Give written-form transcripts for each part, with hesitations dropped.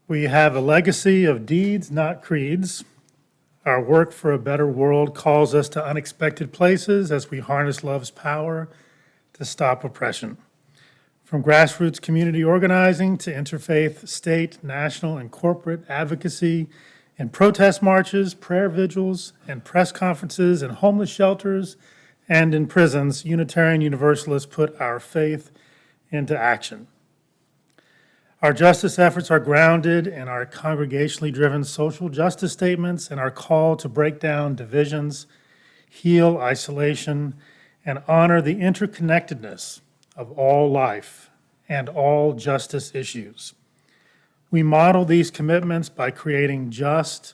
We have a legacy of deeds, not creeds. Our work for a better world calls us to unexpected places as we harness love's power to stop oppression. From grassroots community organizing to interfaith, state, national, and corporate advocacy, in protest marches, prayer vigils, and press conferences, in homeless shelters, and in prisons, Unitarian Universalists put our faith into action. Our justice efforts are grounded in our congregationally driven social justice statements and our call to break down divisions, heal isolation, and honor the interconnectedness of all life and all justice issues. We model these commitments by creating just,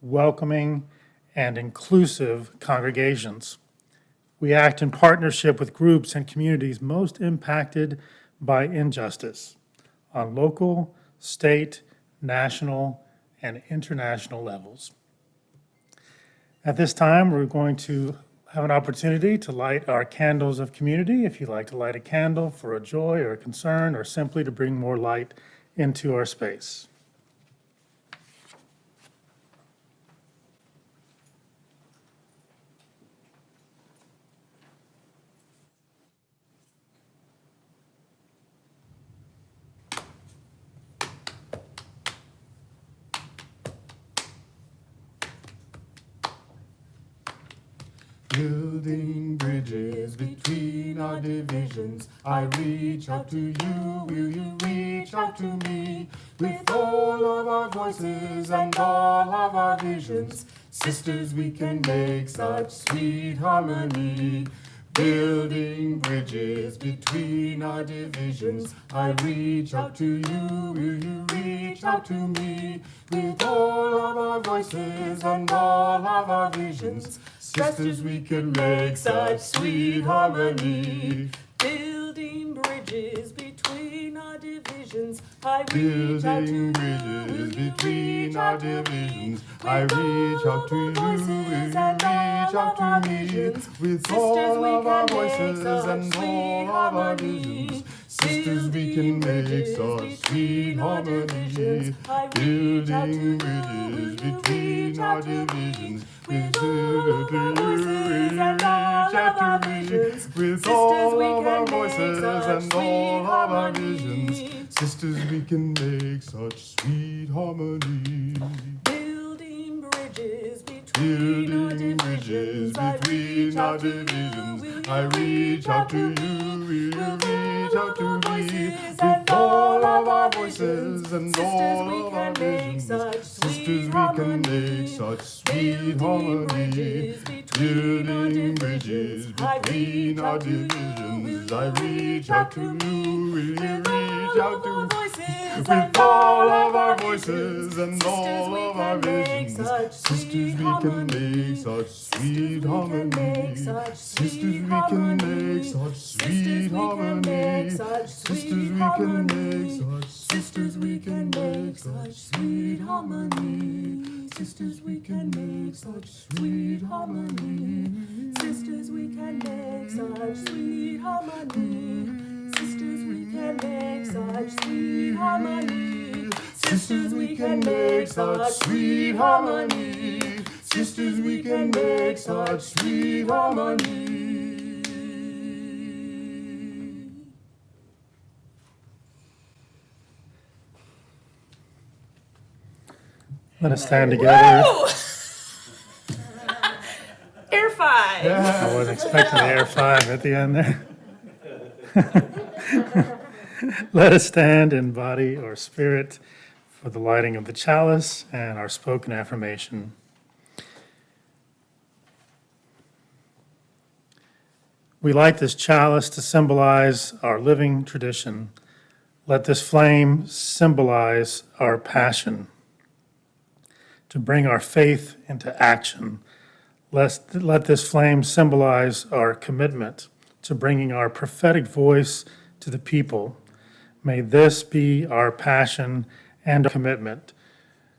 welcoming, and inclusive congregations. We act in partnership with groups and communities most impacted by injustice on local, state, national, and international levels. At this time, we're going to have an opportunity to light our candles of community. If you'd like to light a candle for a joy or a concern, or simply to bring more light into our space. Building bridges between our divisions, I reach out to you, will you reach out to me? With all of our voices and all of our visions, sisters, we can make such sweet harmony. Building bridges between our divisions, I reach out to you, will you reach out to me? With all of our voices and all of our visions, sisters, we can make such sweet harmony. Building bridges between our divisions, I reach out to you, Bridges between our divisions, I reach out to you, will you reach out to me? With all of our voices and all of our visions, sisters, we can make such sweet harmony. Building bridges between our divisions, with all of our voices and all of our visions, with all of our voices and all of our visions, sisters, we can make such sweet harmony. building bridges between our divisions, I reach out to you, I reach out to you, will you reach out to me? With all of our voices and all of our visions, sisters, we can make such sweet harmony. Building bridges between our divisions, I reach out to you, will you reach out to me? With all of our voices and all of our visions, sisters, we can make such sweet harmony. Sisters, we can make such sweet harmony. Sisters, we can make such. Sisters, we can make such sweet harmony. Sisters, we can make such sweet harmony. Sisters, we can make such sweet harmony. Sisters, we can make such sweet harmony. Sisters, we can make such sweet harmony. Sisters, we can make such sweet harmony. Let us stand together. Woo! Air five. I wasn't expecting the air five at the end there. Let us stand in body or spirit for the lighting of the chalice and our spoken affirmation. We light this chalice to symbolize our living tradition. Let this flame symbolize our passion to bring our faith into action. Let this flame symbolize our commitment to bringing our prophetic voice to the people. May this be our passion and commitment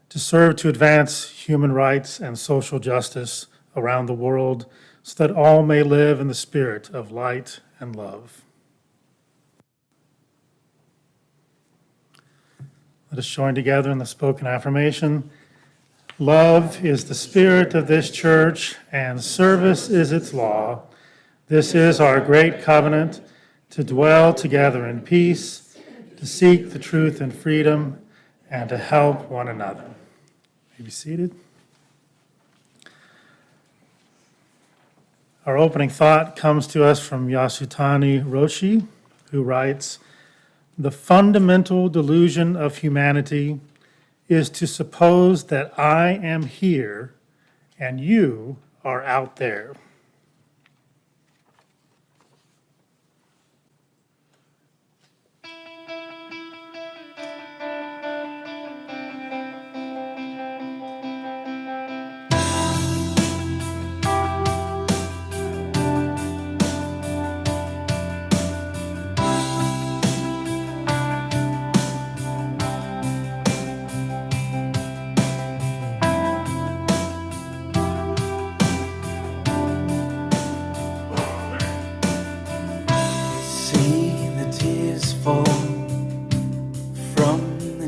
to serve to advance human rights and social justice around the world so that all may live in the spirit of light and love. Let us join together in the spoken affirmation. Love is the spirit of this church, and service is its law. This is our great covenant, to dwell together in peace, to seek the truth and freedom, and to help one another. You may be seated. Our opening thought comes to us from Yasutani Roshi, who writes, "The fundamental delusion of humanity is to suppose that I am here and you are out there."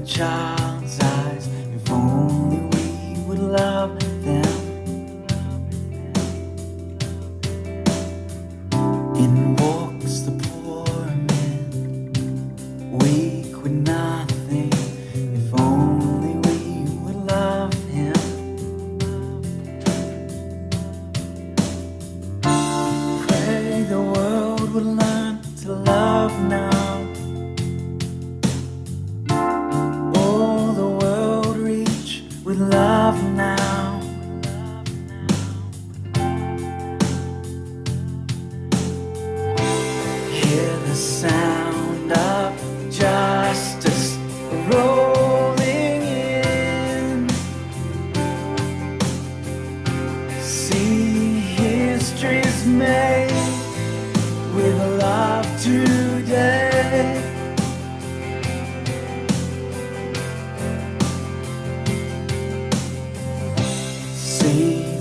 Child's eyes, if only we would love them. In walks the poor man, weak with nothing, if only we would love him. Pray the world would learn to love now. With love now. Hear the sound of justice rolling in. See history's made with love today.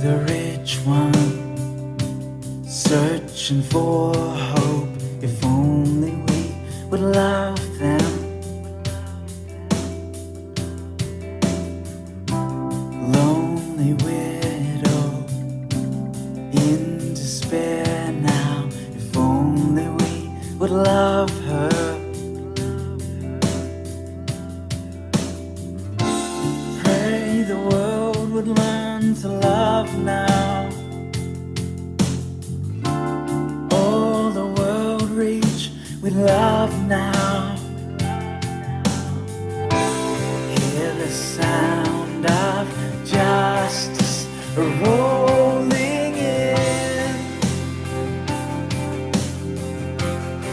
The rich one searching for hope, if only we would love them. Lonely widow in despair now, if only we would love her. Pray the world would learn to love now. All the world reach with love now. Hear the sound of justice rolling in.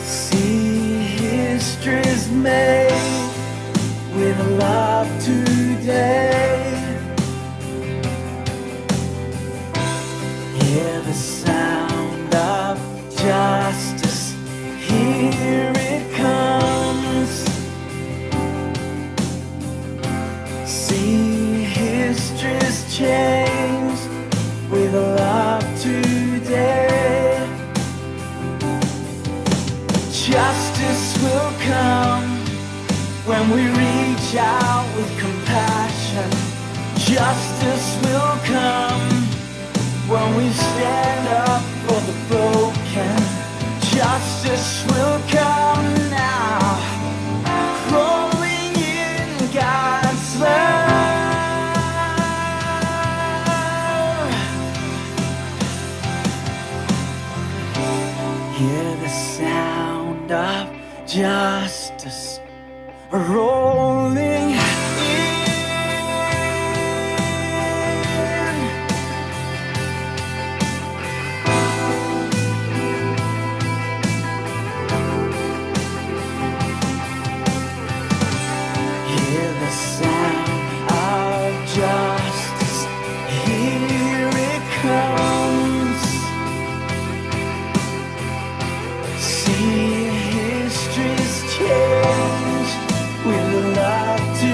See history's made with love today. Hear the sound of justice, here it comes. See history's changed with love today. Justice will come when we reach out with compassion. Justice will come when we stand up for the broken. Justice will come now, crawling in God's love. Hear the sound of justice rolling in. Hear the sound of justice, here it comes. See history's change with love to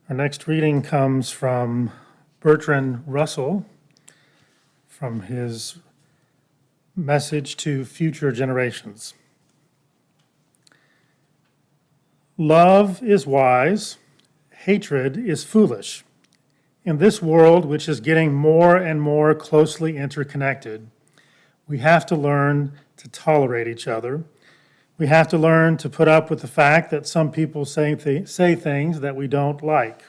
Our next reading comes from Bertrand Russell from his message to future generations. Love is wise, hatred is foolish. In this world, which is getting more and more closely interconnected, we have to learn to tolerate each other. We have to learn to put up with the fact that some people say things that we don't like.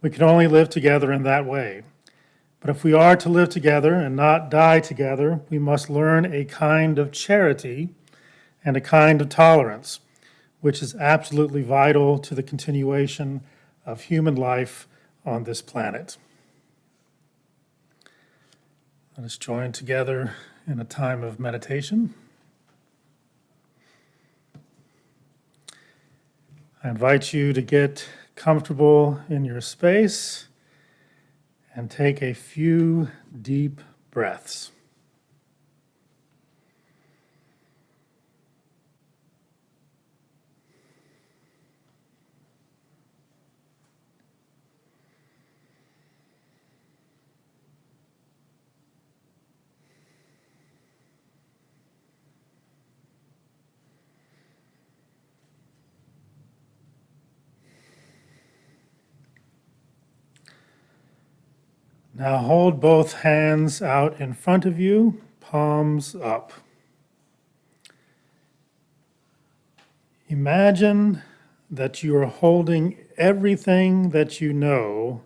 We can only live together in that way. But if we are to live together and not die together, we must learn a kind of charity and a kind of tolerance, which is absolutely vital to the continuation of human life on this planet. Let us join together in a time of meditation. I invite you to get comfortable in your space and take a few deep breaths. Now hold both hands out in front of you, palms up. Imagine that you are holding everything that you know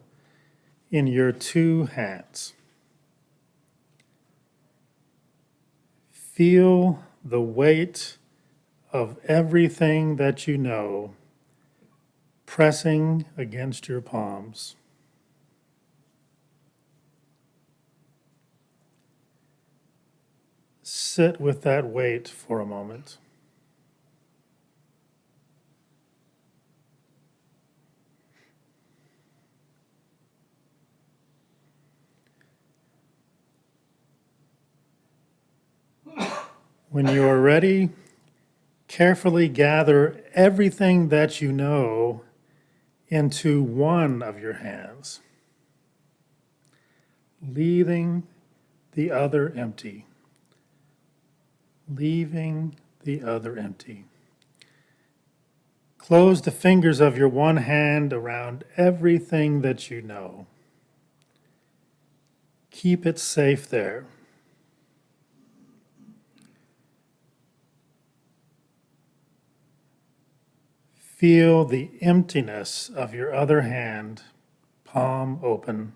in your two hands. Feel the weight of everything that you know pressing against your palms. Sit with that weight for a moment. When you are ready, carefully gather everything that you know into one of your hands, leaving the other empty. Leaving the other empty. Close the fingers of your one hand around everything that you know. Keep it safe there. Feel the emptiness of your other hand, palm open,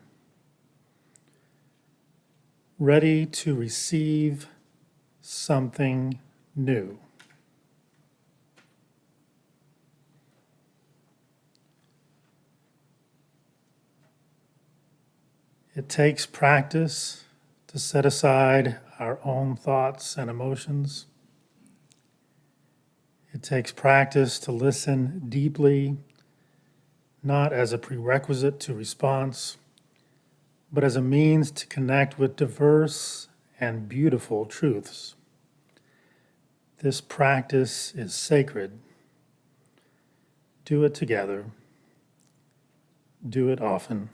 ready to receive something new. It takes practice to set aside our own thoughts and emotions. It takes practice to listen deeply, not as a prerequisite to response, but as a means to connect with diverse and beautiful truths. This practice is sacred. Do it together. Do it often.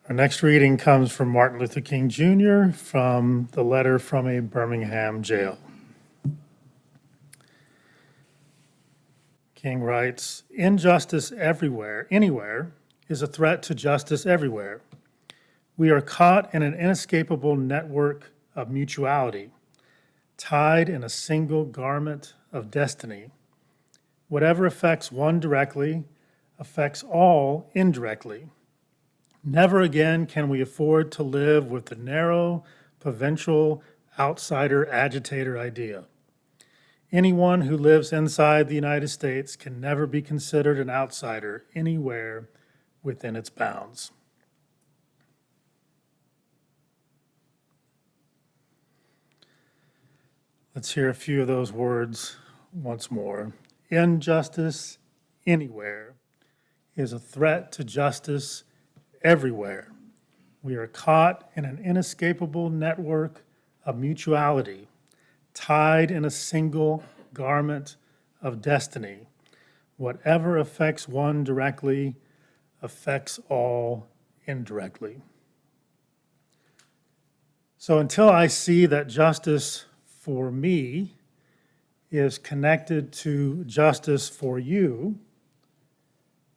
Our next reading comes from Martin Luther King Jr. from the letter from a Birmingham jail. King writes, "Injustice everywhere, anywhere, is a threat to justice everywhere. We are caught in an inescapable network of mutuality, tied in a single garment of destiny. Whatever affects one directly affects all indirectly. Never again can we afford to live with the narrow, provincial, outsider agitator idea. Anyone who lives inside the United States can never be considered an outsider anywhere within its bounds." Let's hear a few of those words once more. Injustice anywhere is a threat to justice everywhere. We are caught in an inescapable network of mutuality, tied in a single garment of destiny. Whatever affects one directly affects all indirectly. So until I see that justice for me is connected to justice for you,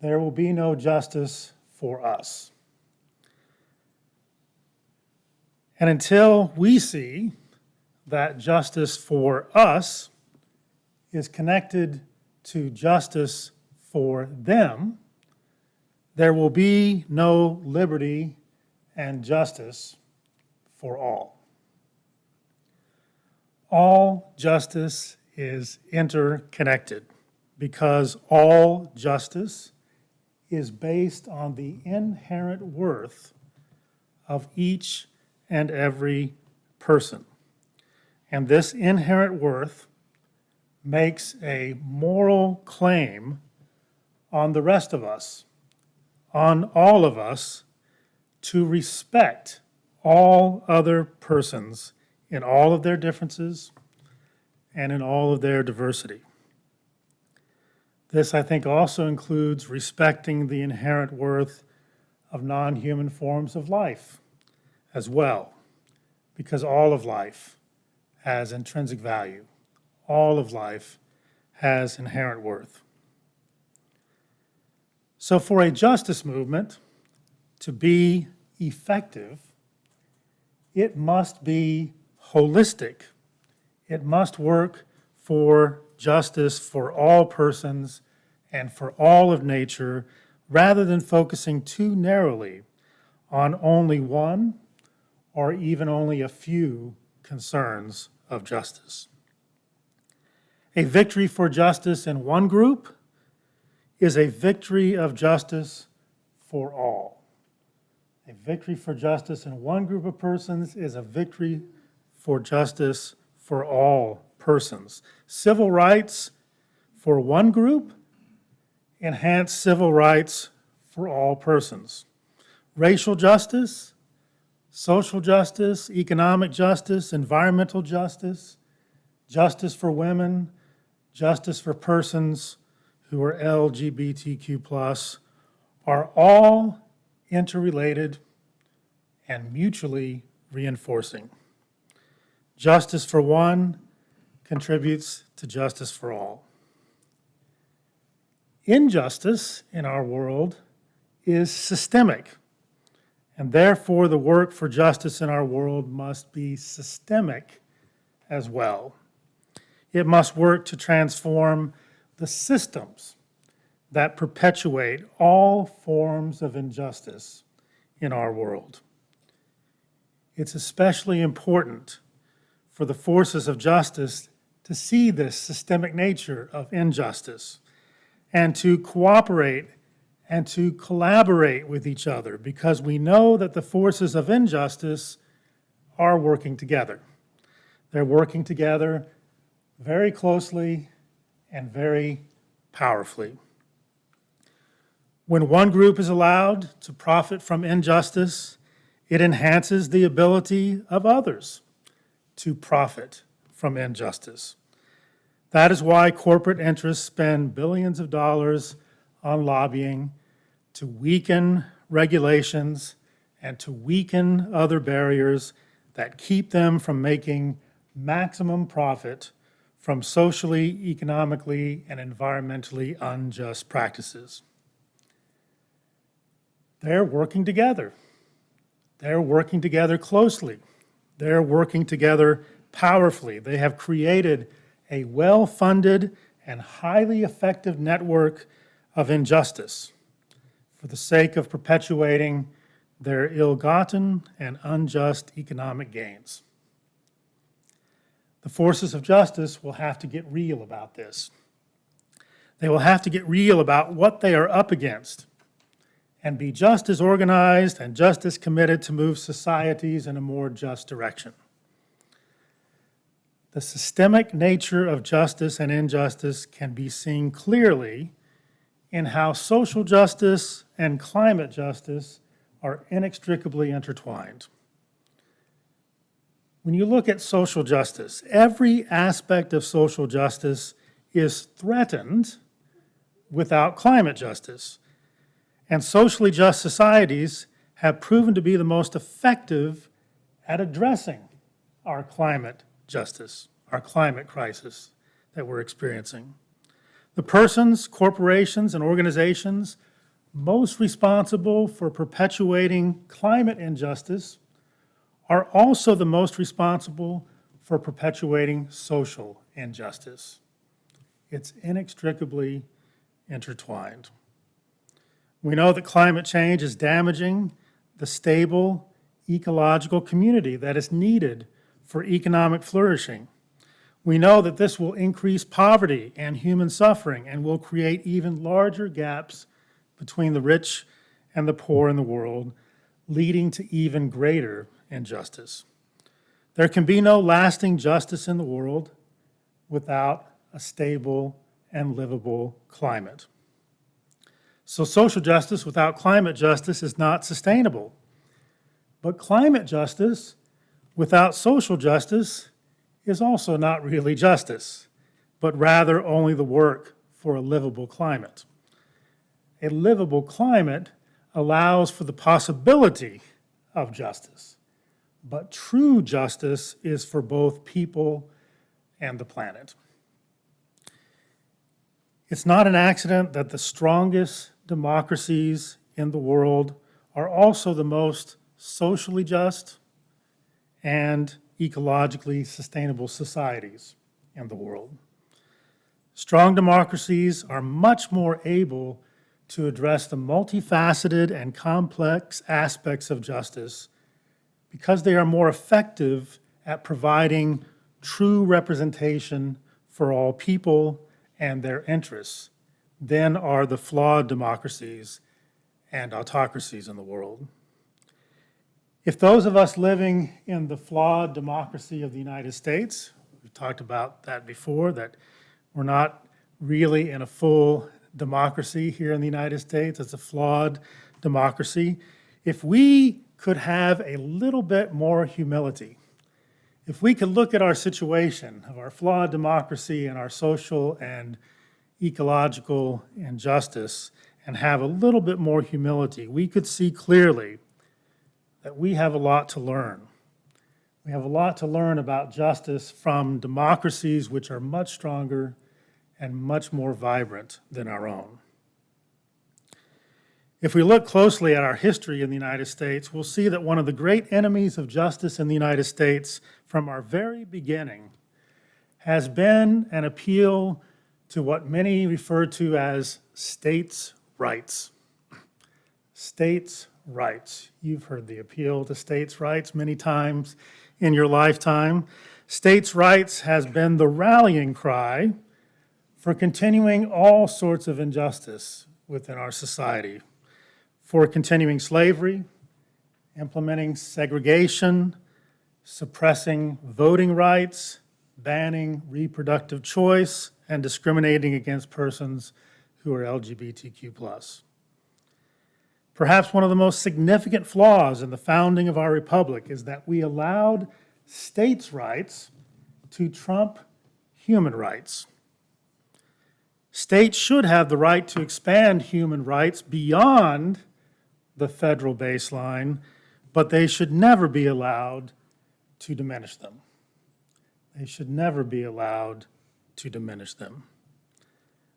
there will be no justice for us. And until we see that justice for us is connected to justice for them, there will be no liberty and justice for all. All justice is interconnected because all justice is based on the inherent worth of each and every person. And this inherent worth makes a moral claim on the rest of us, on all of us, to respect all other persons in all of their differences and in all of their diversity. This, I think, also includes respecting the inherent worth of non-human forms of life as well, because all of life has intrinsic value. All of life has inherent worth. So for a justice movement to be effective, it must be holistic. It must work for justice for all persons and for all of nature, rather than focusing too narrowly on only one or even only a few concerns of justice. A victory for justice in one group is a victory of justice for all. A victory for justice in one group of persons is a victory for justice for all persons. Civil rights for one group enhance civil rights for all persons. Racial justice, social justice, economic justice, environmental justice, justice for women, justice for persons who are LGBTQ+, are all interrelated and mutually reinforcing. Justice for one contributes to justice for all. Injustice in our world is systemic, and therefore the work for justice in our world must be systemic as well. It must work to transform the systems that perpetuate all forms of injustice in our world. It's especially important for the forces of justice to see this systemic nature of injustice and to cooperate and to collaborate with each other, because we know that the forces of injustice are working together. They're working together very closely and very powerfully. When one group is allowed to profit from injustice, it enhances the ability of others to profit from injustice. That is why corporate interests spend billions of dollars on lobbying to weaken regulations and to weaken other barriers that keep them from making maximum profit from socially, economically, and environmentally unjust practices. They're working together. They're working together closely. They're working together powerfully. They have created a well-funded and highly effective network of injustice for the sake of perpetuating their ill-gotten and unjust economic gains. The forces of justice will have to get real about this. They will have to get real about what they are up against and be just as organized and just as committed to move societies in a more just direction. The systemic nature of justice and injustice can be seen clearly in how social justice and climate justice are inextricably intertwined. When you look at social justice, every aspect of social justice is threatened without climate justice. And socially just societies have proven to be the most effective at addressing our climate justice, our climate crisis that we're experiencing. The persons, corporations, and organizations most responsible for perpetuating climate injustice are also the most responsible for perpetuating social injustice. It's inextricably intertwined. We know that climate change is damaging the stable ecological community that is needed for economic flourishing. We know that this will increase poverty and human suffering and will create even larger gaps between the rich and the poor in the world, leading to even greater injustice. There can be no lasting justice in the world without a stable and livable climate. So social justice without climate justice is not sustainable. But climate justice without social justice is also not really justice, but rather only the work for a livable climate. A livable climate allows for the possibility of justice, but true justice is for both people and the planet. It's not an accident that the strongest democracies in the world are also the most socially just and ecologically sustainable societies in the world. Strong democracies are much more able to address the multifaceted and complex aspects of justice because they are more effective at providing true representation for all people and their interests than are the flawed democracies and autocracies in the world. If those of us living in the flawed democracy of the United States, we've talked about that before, that we're not really in a full democracy here in the United States, it's a flawed democracy. If we could have a little bit more humility, if we could look at our situation of our flawed democracy and our social and ecological injustice and have a little bit more humility, we could see clearly that we have a lot to learn. We have a lot to learn about justice from democracies which are much stronger and much more vibrant than our own. If we look closely at our history in the United States, we'll see that one of the great enemies of justice in the United States from our very beginning has been an appeal to what many refer to as states' rights. States' rights. You've heard the appeal to states' rights many times in your lifetime. States' rights has been the rallying cry for continuing all sorts of injustice within our society, for continuing slavery, implementing segregation, suppressing voting rights, banning reproductive choice, and discriminating against persons who are LGBTQ+. Perhaps one of the most significant flaws in the founding of our republic is that we allowed states' rights to trump human rights. States should have the right to expand human rights beyond the federal baseline but they should never be allowed to diminish them. They should never be allowed to diminish them.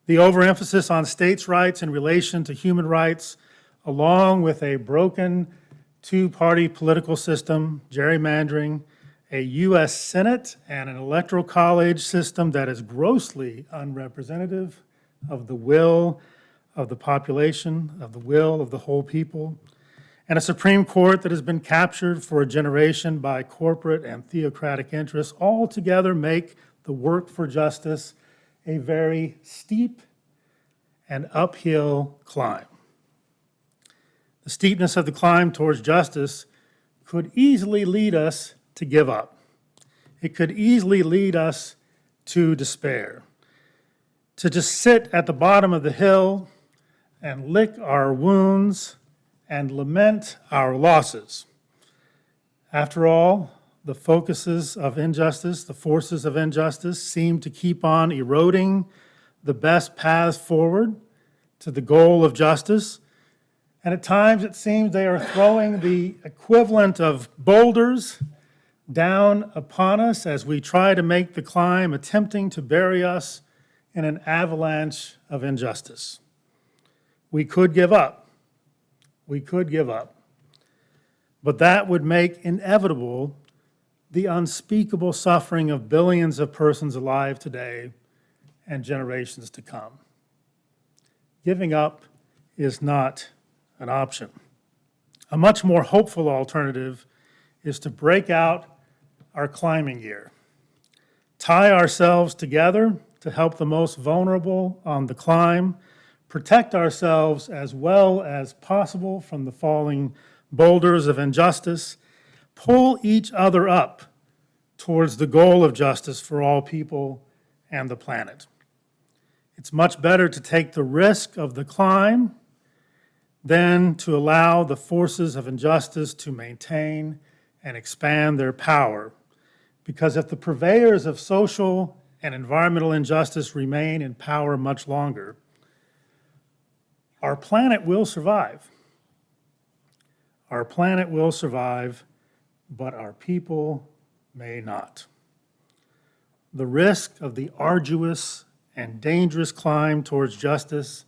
The overemphasis on states' rights in relation to human rights, along with a broken two-party political system, gerrymandering, a U.S. Senate and an electoral college system that is grossly unrepresentative of the will of the population, of the will of the whole people, and a Supreme Court that has been captured for a generation by corporate and theocratic interests, all together make the work for justice a very steep and uphill climb. The steepness of the climb towards justice could easily lead us to give up. It could easily lead us to despair, to just sit at the bottom of the hill and lick our wounds and lament our losses. After all, the focuses of injustice, the forces of injustice seem to keep on eroding the best paths forward to the goal of justice. And at times it seems they are throwing the equivalent of boulders down upon us as we try to make the climb, attempting to bury us in an avalanche of injustice. We could give up. We could give up. But that would make inevitable the unspeakable suffering of billions of persons alive today and generations to come. Giving up is not an option. A much more hopeful alternative is to break out our climbing gear, tie ourselves together to help the most vulnerable on the climb, protect ourselves as well as possible from the falling boulders of injustice, pull each other up towards the goal of justice for all people and the planet. It's much better to take the risk of the climb than to allow the forces of injustice to maintain and expand their power. Because if the purveyors of social and environmental injustice remain in power much longer, our planet will survive. Our planet will survive, but our people may not. The risk of the arduous and dangerous climb towards justice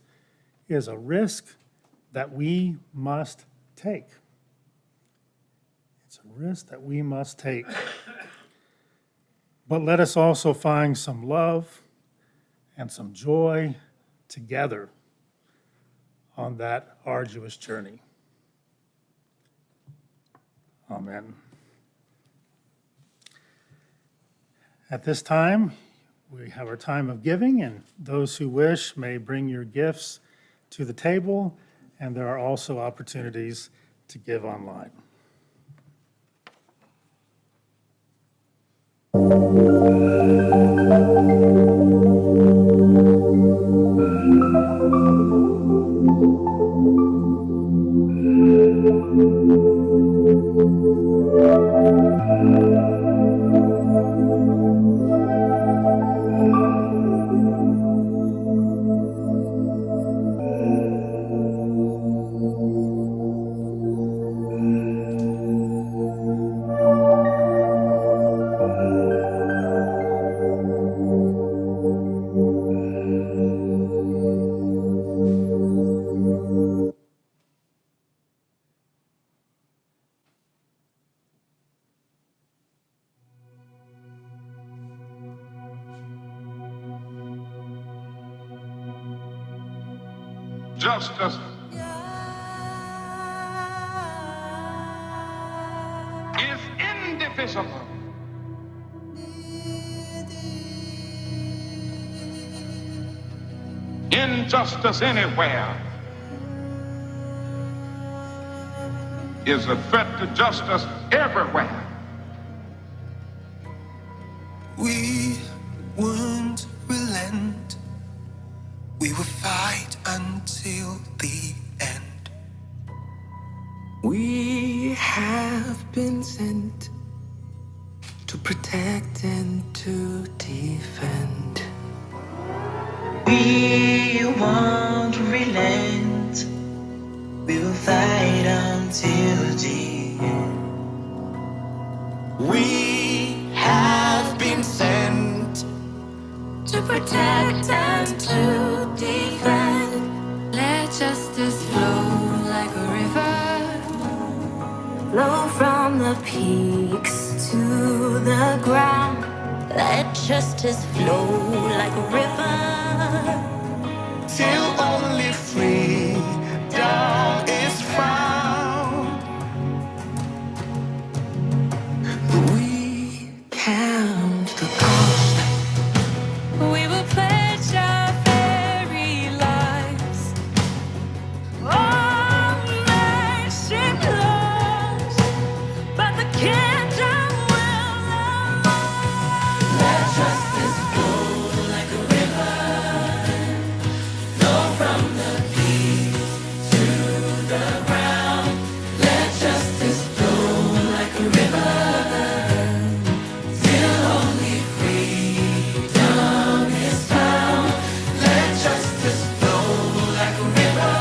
is a risk that we must take. It's a risk that we must take. But let us also find some love and some joy together on that arduous journey. Amen. At this time, we have our time of giving, and those who wish may bring your gifts to the table, and there are also opportunities to give online. Justice is indivisible. Injustice anywhere is a threat to justice everywhere. We won't relent. We will fight until the end. We have been sent to protect and to defend. We won't relent. We'll fight until the end. We have been sent to protect and to defend. Let justice flow like a river, flow from the peaks to the ground. Let justice flow like a river, till only freedom is found. we count the cost. We will pledge our very lives. All nation close, but the kingdom will arise. Let justice flow like a river, flow from the peaks to the ground. Let justice flow like a river, till only freedom is found. Let justice flow like a river,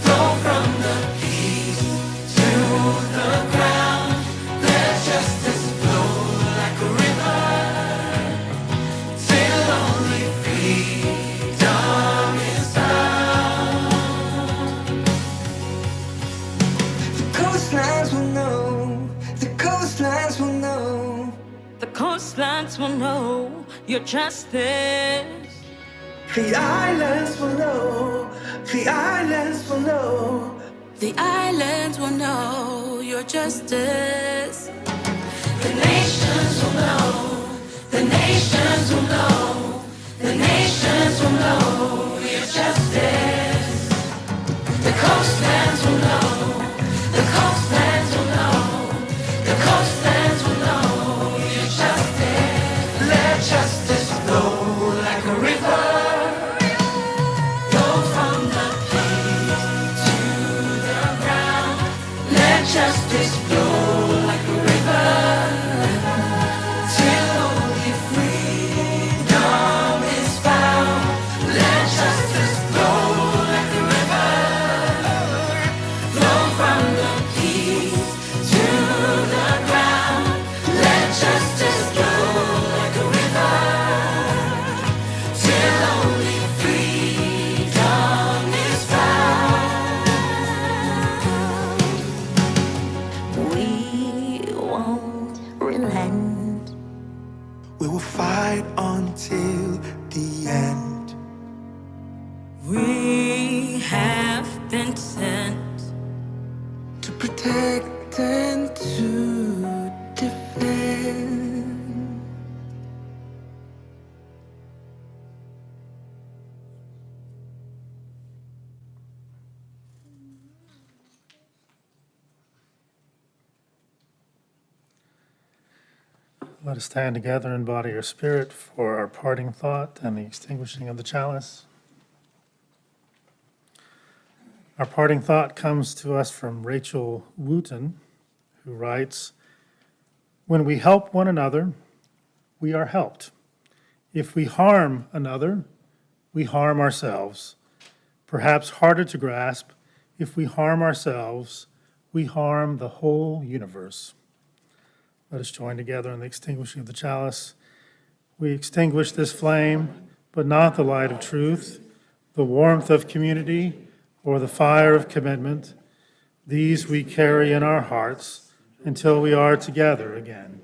flow from the peaks to the ground. Let justice flow like a river, till only freedom is found. The coastlines will know, the coastlines will know. The coastlines will know your justice. The islands will know, the islands will know. The islands will know your justice. The nations will know, the nations will know, the nations will know your justice. The coastlands will know, the coastlands will know, the coastlands will know your justice. Let justice flow like a river, flow from the peaks to the ground. Let justice flow like a river, till only freedom is found. Let justice flow like a river, flow from the peaks to the ground. Let justice flow like a river, till only freedom is found. We won't relent. We will fight until the end. We have been sent To protect and to defend. Let us stand together in body or spirit for our parting thought and the extinguishing of the chalice. Our parting thought comes to us from Rachel Wooten, who writes, "When we help one another, we are helped. If we harm another, we harm ourselves. Perhaps harder to grasp, if we harm ourselves, we harm the whole universe." Let us join together in the extinguishing of the chalice. We extinguish this flame, but not the light of truth, the warmth of community, or the fire of commitment. These we carry in our hearts until we are together again.